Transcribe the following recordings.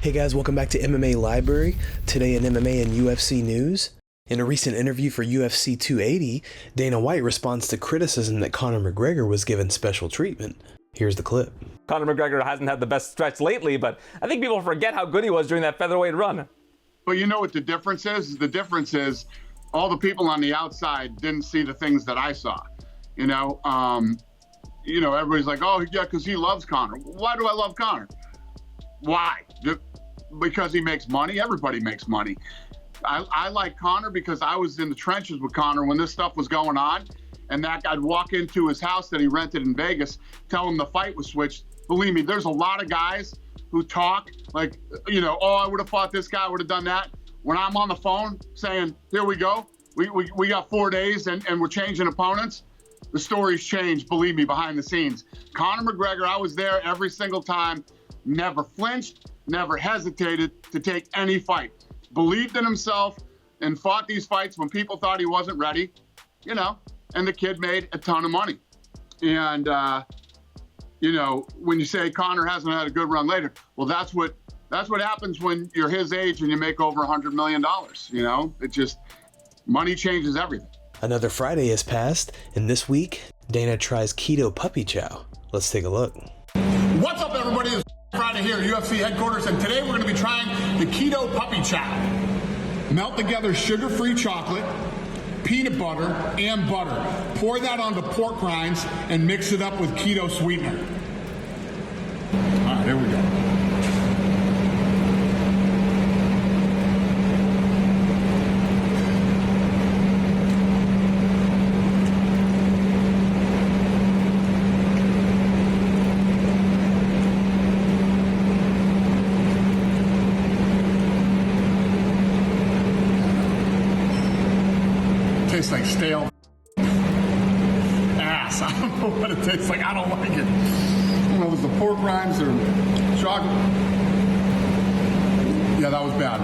Hey guys, welcome back to MMA Library. Today in MMA and UFC news. In a recent interview for UFC 280, Dana White responds to criticism that Conor McGregor was given special treatment. Here's the clip. Conor McGregor hasn't had the best stretch lately, but I think people forget how good he was during that featherweight run. But you know what the difference is? The difference is all the people on the outside didn't see the things that I saw. Everybody's like, oh, yeah, because he loves Conor. Why do I love Conor? Why? Because he makes money. Everybody makes money. I like Conor because I was in the trenches with Conor when this stuff was going on, and that I'd walk into his house that he rented in Vegas, tell him the fight was switched. Believe me, there's a lot of guys who talk like, oh, I would have fought this guy, I would have done that. When I'm on the phone saying, here we go, we got 4 days and we're changing opponents, the story's changed, believe me, behind the scenes. Conor McGregor, I was there every single time, never flinched, never hesitated to take any fight. Believed in himself and fought these fights when people thought he wasn't ready, and the kid made a ton of money. And, when you say Conor hasn't had a good run later, well, that's what happens when you're his age and you make over $100 million. It just, money changes everything. Another Friday has passed, and this week, Dana tries Keto puppy chow. Let's take a look. What's up, everybody? It's Friday here at UFC headquarters, and today we're going to be trying the Keto puppy chow. Melt together sugar-free chocolate, peanut butter, and butter. Pour that onto pork rinds and mix it up with keto sweetener. All right, here we go. Tastes like stale ass. I don't know what it tastes like. I don't like it. I don't know if it's the pork rinds or chocolate. Yeah, that was bad.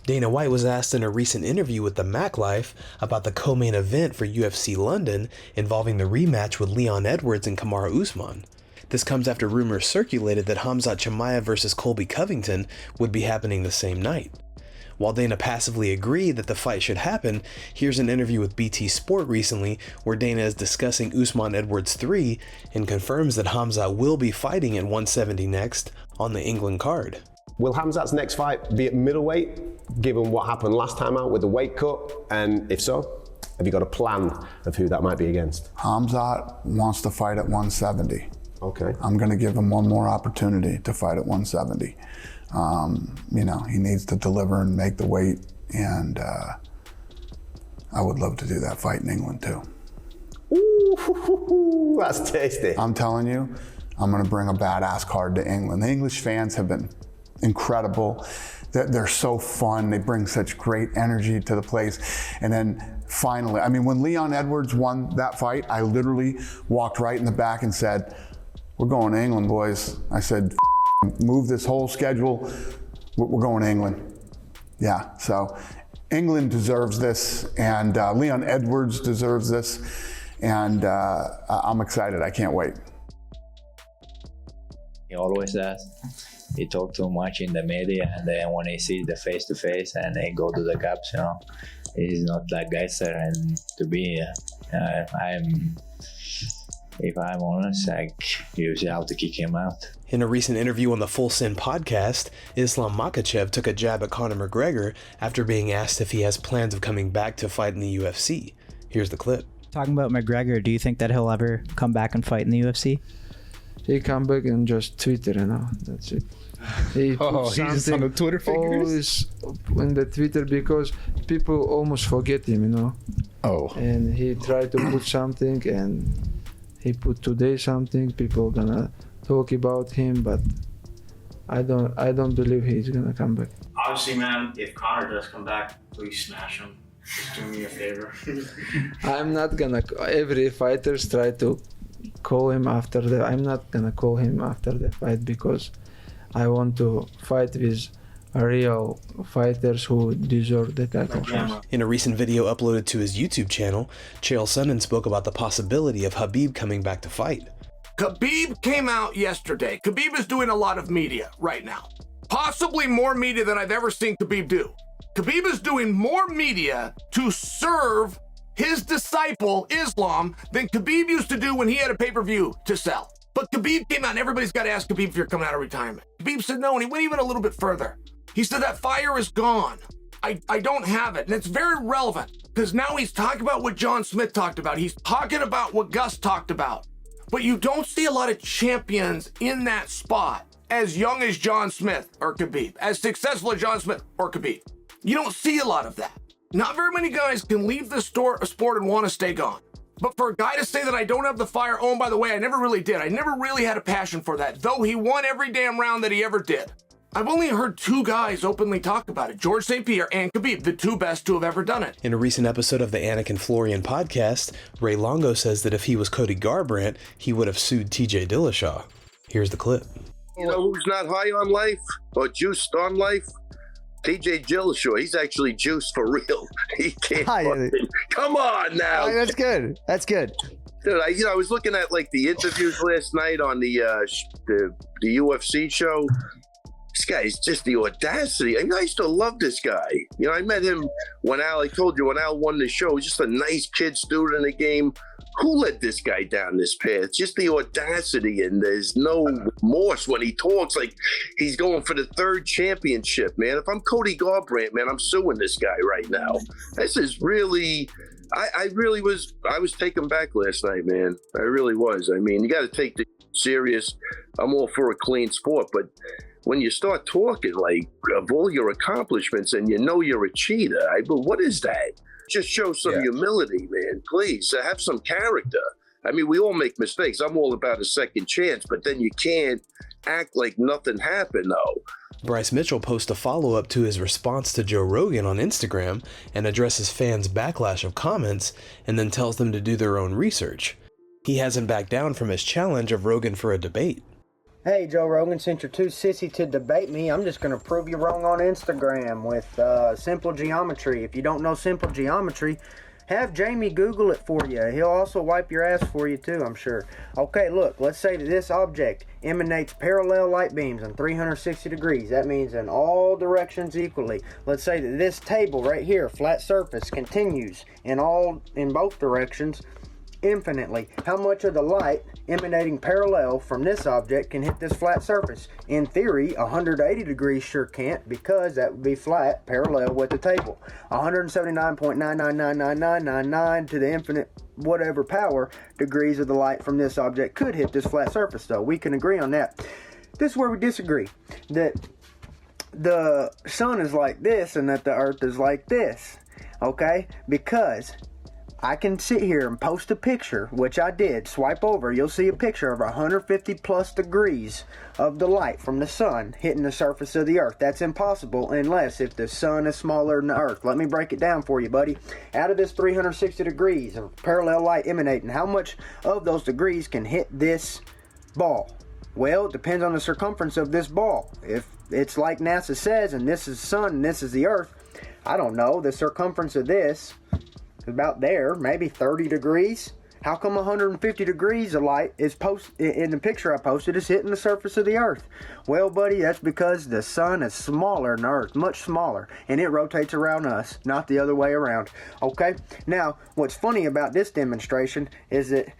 Dana White was asked in a recent interview with the Mac Life about the co-main event for UFC London involving the rematch with Leon Edwards and Kamaru Usman. This comes after rumors circulated that Khamzat versus Colby Covington would be happening the same night. While Dana passively agreed that the fight should happen, here's an interview with BT Sport recently where Dana is discussing Usman Edwards 3 and confirms that Khamzat will be fighting at 170 next on the England card. Will Khamzat's next fight be at middleweight, given what happened last time out with the weight cut? And if so, have you got a plan of who that might be against? Khamzat wants to fight at 170. Okay. I'm going to give him one more opportunity to fight at 170. He needs to deliver and make the weight, and I would love to do that fight in England too. Ooh, that's tasty. I'm telling you, I'm going to bring a badass card to England. The English fans have been incredible. They're so fun. They bring such great energy to the place. And then finally, when Leon Edwards won that fight, I literally walked right in the back and said, we're going to England, boys. I said, move this whole schedule. We're going to England. Yeah, so England deserves this, and Leon Edwards deserves this, and I'm excited. I can't wait. He always does. He talks too much in the media, and then when he sees the face-to-face and they go to the cups, he's not that guy there. And to be, if I'm honest, you usually have to kick him out. In a recent interview on the Full Send podcast, Islam Makhachev took a jab at Conor McGregor after being asked if he has plans of coming back to fight in the UFC. Here's the clip. Talking about McGregor, do you think that he'll ever come back and fight in the UFC? He come back and just Twitter, that's it. He he's on the Twitter figures? Always in the Twitter because people almost forget him, Oh. And he tried to put something, and he put today something. People gonna talk about him, but I don't believe he's gonna come back. Obviously, man, if Conor does come back, please smash him. Just do me a favor. I'm not gonna. Every fighters try to call him after the. I'm not gonna call him after the fight because I want to fight with real fighters who deserve the title. In a recent video uploaded to his YouTube channel, Chael Sonnen spoke about the possibility of Khabib coming back to fight. Khabib came out yesterday. Khabib is doing a lot of media right now. possibly more media than I've ever seen Khabib do. Khabib is doing more media to serve his disciple, Islam, than Khabib used to do when he had a pay-per-view to sell. But Khabib came out, and everybody's got to ask Khabib if you're coming out of retirement. Khabib said no, and he went even a little bit further. He said that fire is gone. I don't have it. And it's very relevant because now he's talking about what John Smith talked about. He's talking about what Gus talked about. But you don't see a lot of champions in that spot as young as John Smith or Khabib, as successful as John Smith or Khabib. You don't see a lot of that. Not very many guys can leave the sport and want to stay gone. But for a guy to say that I don't have the fire, oh, and by the way, I never really did. I never really had a passion for that, though he won every damn round that he ever did. I've only heard two guys openly talk about it, George St. Pierre and Khabib, the two best to have ever done it. In a recent episode of the Anakin Florian podcast, Ray Longo says that if he was Cody Garbrandt, he would have sued TJ Dillashaw. Here's the clip. You know who's not high on life or juiced on life? TJ Dillashaw. He's actually juiced for real. He can't. Come on now. Oh, that's good. That's good. Dude, I was looking at like the interviews last night on the UFC show. This guy's just the audacity. I mean, I used to love this guy. You know, I met him when I told you, when Al won the show. He's just a nice kid student in the game. Who led this guy down this path? Just the audacity, and there's no remorse when he talks like he's going for the third championship, man. If I'm Cody Garbrandt, man, I'm suing this guy right now. This is really, I was taken back last night, man. I really was. I mean, you got to take this serious. I'm all for a clean sport, but when you start talking like of all your accomplishments and you know you're a cheater, but what is that? Just show some humility, man. Please, have some character. I mean, we all make mistakes. I'm all about a second chance, but then you can't act like nothing happened, though. Bryce Mitchell posts a follow-up to his response to Joe Rogan on Instagram and addresses fans' backlash of comments and then tells them to do their own research. He hasn't backed down from his challenge of Rogan for a debate. Hey, Joe Rogan, since you're too sissy to debate me, I'm just going to prove you wrong on Instagram with simple geometry. If you don't know simple geometry, have Jamie Google it for you. He'll also wipe your ass for you too, I'm sure. Okay, look, let's say that this object emanates parallel light beams in 360 degrees. That means in all directions equally. Let's say that this table right here, flat surface, continues in both directions infinitely. How much of the light emanating parallel from this object can hit this flat surface? In theory, 180 degrees sure can't, because that would be flat parallel with the table. 179.9999999 to the infinite whatever power degrees of the light from this object could hit this flat surface, though. We can agree on that. This is where we disagree. That the sun is like this and that the earth is like this. Okay? Because I can sit here and post a picture, which I did. Swipe over, you'll see a picture of 150 plus degrees of the light from the sun hitting the surface of the earth. That's impossible unless if the sun is smaller than the earth. Let me break it down for you, buddy. Out of this 360 degrees of parallel light emanating, how much of those degrees can hit this ball? Well, it depends on the circumference of this ball. If it's like NASA says, and this is the sun and this is the earth, I don't know, the circumference of this about there, maybe 30 degrees. How come 150 degrees of light is in the picture I posted is hitting the surface of the earth? Well, buddy, that's because the sun is smaller than the earth, much smaller, and it rotates around us, not the other way around. Okay? Now, what's funny about this demonstration is that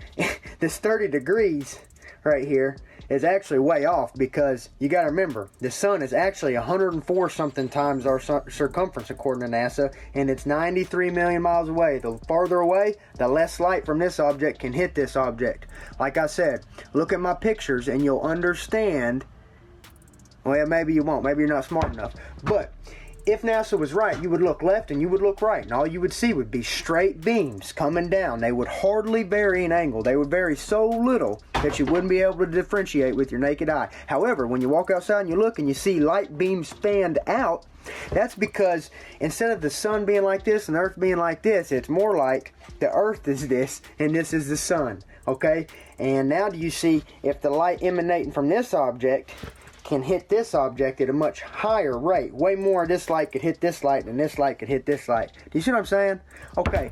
this 30 degrees right here is actually way off, because you got to remember the sun is actually 104 something times our circumference according to NASA, and it's 93 million miles away. The farther away, the less light from this object can hit this object. Like I said, look at my pictures and you'll understand. Well, maybe you won't, maybe you're not smart enough, but if NASA was right, you would look left and you would look right, and all you would see would be straight beams coming down. They would hardly vary in angle. They would vary so little that you wouldn't be able to differentiate with your naked eye. However, when you walk outside and you look and you see light beams fanned out, that's because instead of the sun being like this and the earth being like this, it's more like the earth is this and this is the sun. Okay? And now do you see if the light emanating from this object can hit this object at a much higher rate? Way more of this light could hit this light than this light could hit this light. Do you see what I'm saying? Okay.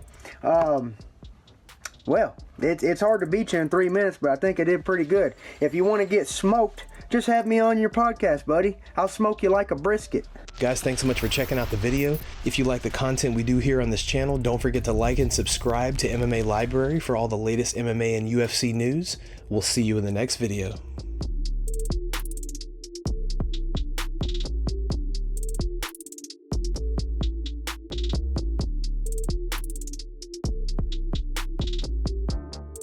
Well, it's hard to beat you in 3 minutes, but I think I did pretty good. If you want to get smoked, just have me on your podcast, buddy. I'll smoke you like a brisket. Guys, thanks so much for checking out the video. If you like the content we do here on this channel, don't forget to like and subscribe to MMA Library for all the latest MMA and UFC news. We'll see you in the next video.